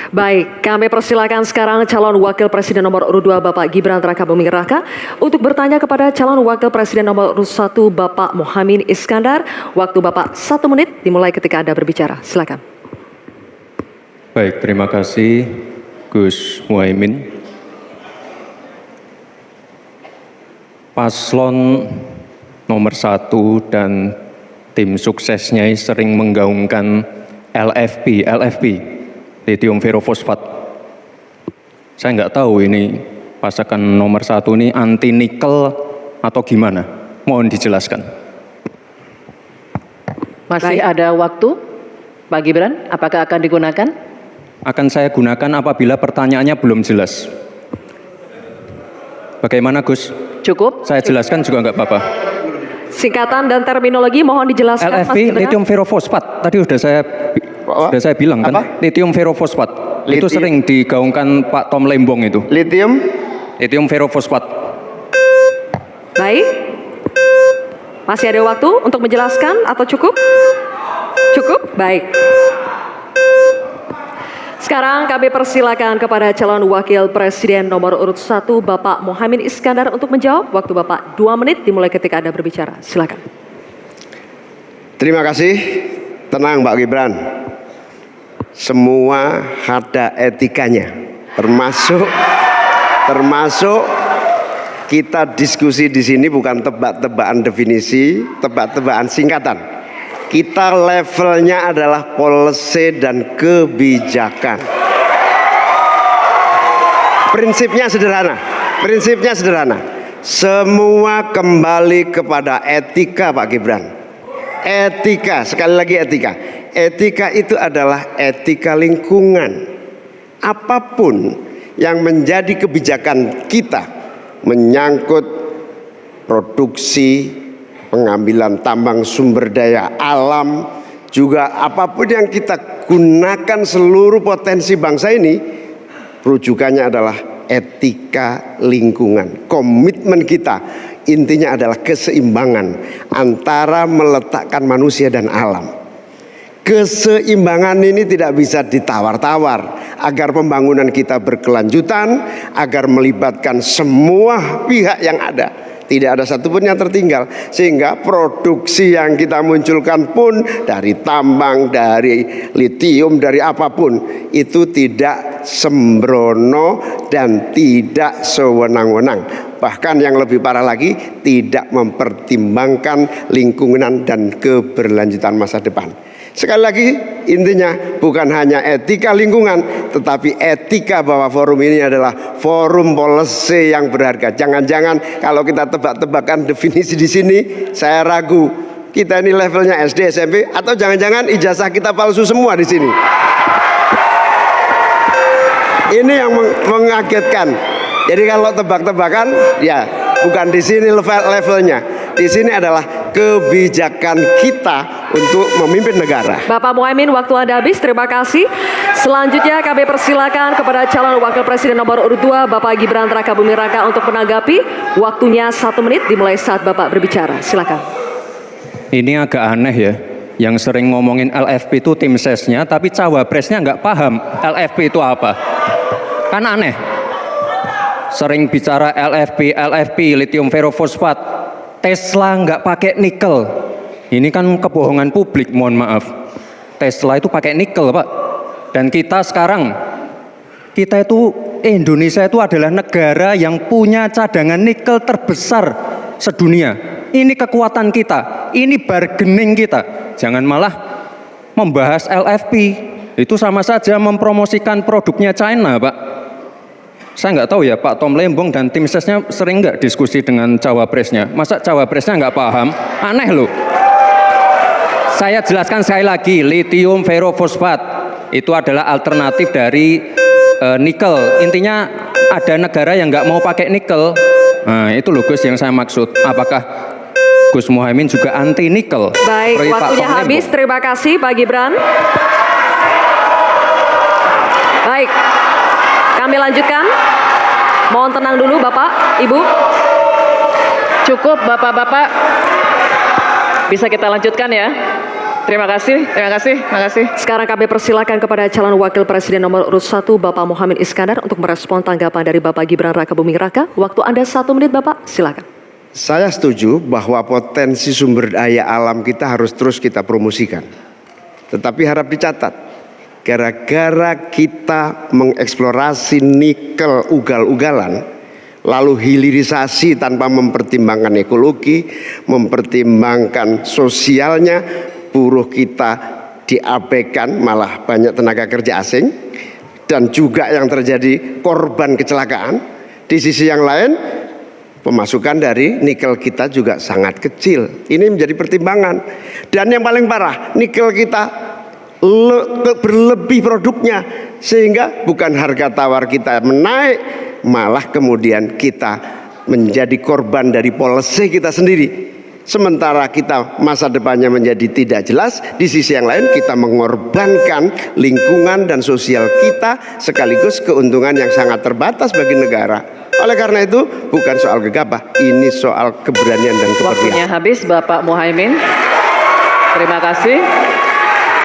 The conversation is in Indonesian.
Baik, kami persilakan sekarang calon wakil presiden nomor urut 2 Bapak Gibran Rakabuming Raka untuk bertanya kepada calon wakil presiden nomor urut 1 Bapak Muhaimin Iskandar. Waktu Bapak 1 menit dimulai ketika Anda berbicara. Silakan. Baik, terima kasih Gus Muhaimin. Paslon nomor 1 dan tim suksesnya sering menggaungkan LFP, lithium ferrofosfat. Saya nggak tahu ini pasangan nomor 1 ini anti nikel atau gimana. Mohon dijelaskan. Masih ada waktu, Pak Gibran, apakah akan digunakan? Akan saya gunakan apabila pertanyaannya belum jelas. Bagaimana Gus? Cukup? Saya jelaskan juga nggak apa-apa. Singkatan dan terminologi mohon dijelaskan. LFP, lithium ferrofosfat. Tadi sudah saya bilang kan, lithium ferrofosfat. Itu sering digaungkan Pak Tom Lembong itu. Lithium ferrofosfat. Baik. Masih ada waktu untuk menjelaskan atau cukup? Cukup? Baik. Sekarang kami persilakan kepada calon wakil presiden nomor urut 1 Bapak Muhaimin Iskandar untuk menjawab. Waktu Bapak 2 menit dimulai ketika Anda berbicara. Silakan. Terima kasih. Tenang Pak Gibran. Semua ada etikanya. Termasuk kita diskusi di sini bukan tebak-tebakan definisi, tebak-tebakan singkatan. Kita levelnya adalah policy dan kebijakan. Prinsipnya sederhana. Semua kembali kepada etika Pak Gibran. Etika, sekali lagi etika. Etika itu adalah etika lingkungan. Apapun yang menjadi kebijakan kita menyangkut produksi, pengambilan tambang sumber daya alam, juga apapun yang kita gunakan seluruh potensi bangsa ini, rujukannya adalah etika lingkungan. Komitmen kita intinya adalah keseimbangan antara meletakkan manusia dan alam. Keseimbangan ini tidak bisa ditawar-tawar agar pembangunan kita berkelanjutan, agar melibatkan semua pihak yang ada. Tidak ada satupun yang tertinggal, sehingga produksi yang kita munculkan pun dari tambang, dari litium, dari apapun itu tidak sembrono dan tidak sewenang-wenang. Bahkan yang lebih parah lagi, tidak mempertimbangkan lingkungan dan keberlanjutan masa depan. Sekali lagi intinya bukan hanya etika lingkungan, tetapi etika bahwa forum ini adalah forum policy yang berharga. Jangan-jangan kalau kita tebak-tebakan definisi di sini, saya ragu kita ini levelnya SD, SMP, atau jangan-jangan ijazah kita palsu semua di sini. Ini yang mengagetkan. Jadi kalau tebak-tebakan, ya bukan di sini levelnya. Di sini adalah kebijakan kita untuk memimpin negara. Bapak Muhaimin, waktu Anda habis. Terima kasih. Selanjutnya kami persilakan kepada calon wakil presiden nomor urut 2 Bapak Gibran Rakabuming Raka untuk menanggapi. Waktunya 1 menit dimulai saat Bapak berbicara. Silakan. Ini agak aneh ya. Yang sering ngomongin LFP itu tim sesnya, tapi cawapresnya nggak paham LFP itu apa. Kan aneh. Sering bicara LFP, lithium ferrofosfat. Tesla nggak pakai nikel. Ini kan kebohongan publik, mohon maaf. Tesla itu pakai nikel, Pak. Dan kita sekarang, Indonesia itu adalah negara yang punya cadangan nikel terbesar sedunia. Ini kekuatan kita, ini bargaining kita. Jangan malah membahas LFP. Itu sama saja mempromosikan produknya China, Pak. Saya nggak tahu ya Pak Tom Lembong dan tim sesnya sering nggak diskusi dengan cawapresnya. Masa cawapresnya nggak paham? Aneh loh. Saya jelaskan sekali lagi, lithium ferrofosfat itu adalah alternatif dari nikel. Intinya ada negara yang nggak mau pakai nikel. Nah itu loh Gus yang saya maksud. Apakah Gus Muhaimin juga anti nikel? Baik, waktunya habis. Terima kasih Pak Gibran. Baik. Kami lanjutkan. Mohon tenang dulu Bapak, Ibu. Cukup Bapak-bapak. Bisa kita lanjutkan ya. Terima kasih, terima kasih, terima kasih. Sekarang kami persilakan kepada calon wakil presiden nomor urut 1 Bapak Mohamid Iskandar untuk merespon tanggapan dari Bapak Gibran Raka Buming Raka. Waktu Anda 1 menit Bapak, silakan. Saya setuju bahwa potensi sumber daya alam kita harus terus kita promosikan. Tetapi harap dicatat, gara-gara kita mengeksplorasi nikel ugal-ugalan, lalu hilirisasi tanpa mempertimbangkan ekologi, mempertimbangkan sosialnya, buruh kita diabaikan, malah banyak tenaga kerja asing, dan juga yang terjadi korban kecelakaan. Di sisi yang lain, pemasukan dari nikel kita juga sangat kecil. Ini menjadi pertimbangan. Dan yang paling parah, nikel kita berlebih produknya, sehingga bukan harga tawar kita menaik, malah kemudian kita menjadi korban dari policy kita sendiri. Sementara kita masa depannya menjadi tidak jelas, di sisi yang lain kita mengorbankan lingkungan dan sosial kita, sekaligus keuntungan yang sangat terbatas bagi negara. Oleh karena itu bukan soal gegabah, ini soal keberanian dan keberpihakan. Waktunya habis Bapak Muhaimin. Terima kasih.